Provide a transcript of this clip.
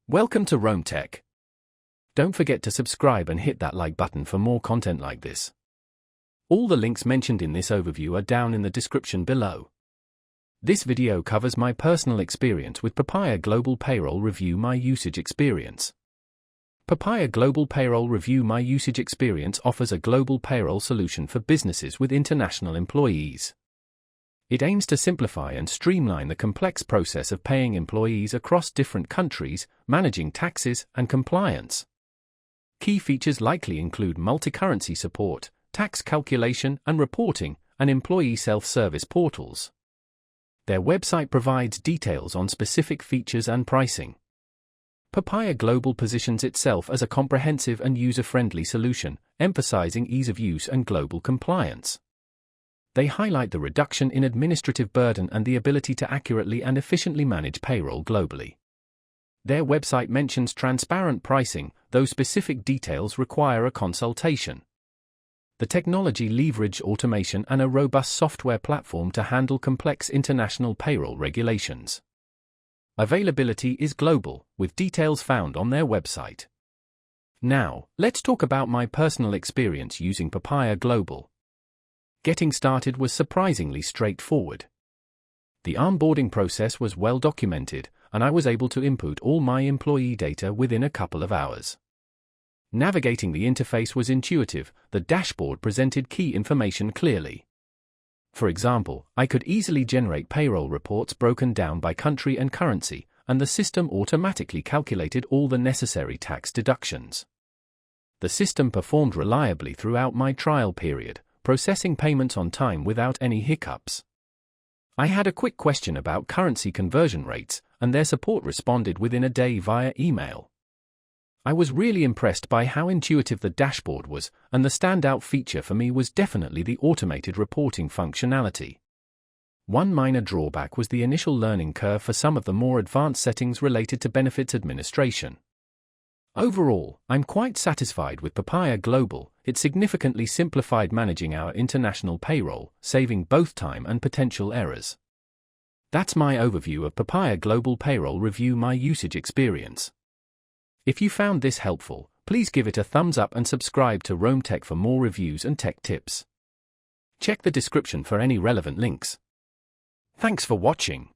Welcome to Rome Tech. Don't forget to subscribe and hit that like button for more content like this. All the links mentioned in this overview are down in the description below. This video covers my personal experience with Papaya Global Payroll Review My Usage Experience. Papaya Global Payroll Review My Usage Experience offers a global payroll solution for businesses with international employees. It aims to simplify and streamline the complex process of paying employees across different countries, managing taxes and compliance. Key features likely include multi-currency support, tax calculation and reporting, and employee self-service portals. Their website provides details on specific features and pricing. Papaya Global positions itself as a comprehensive and user-friendly solution, emphasizing ease of use and global compliance. They highlight the reduction in administrative burden and the ability to accurately and efficiently manage payroll globally. Their website mentions transparent pricing, though specific details require a consultation. The technology leverages automation and a robust software platform to handle complex international payroll regulations. Availability is global, with details found on their website. Now, let's talk about my personal experience using Papaya Global. Getting started was surprisingly straightforward. The onboarding process was well documented, and I was able to input all my employee data within a couple of hours. Navigating the interface was intuitive. The dashboard presented key information clearly. For example, I could easily generate payroll reports broken down by country and currency, and the system automatically calculated all the necessary tax deductions. The system performed reliably throughout my trial period, processing payments on time without any hiccups. I had a quick question about currency conversion rates, and their support responded within a day via email. I was really impressed by how intuitive the dashboard was, and the standout feature for me was definitely the automated reporting functionality. One minor drawback was the initial learning curve for some of the more advanced settings related to benefits administration. Overall, I'm quite satisfied with Papaya Global. It significantly simplified managing our international payroll, saving both time and potential errors. That's my overview of Papaya Global Payroll Review My Usage Experience. If you found this helpful, please give it a thumbs up and subscribe to Rome Tech for more reviews and tech tips. Check the description for any relevant links. Thanks for watching.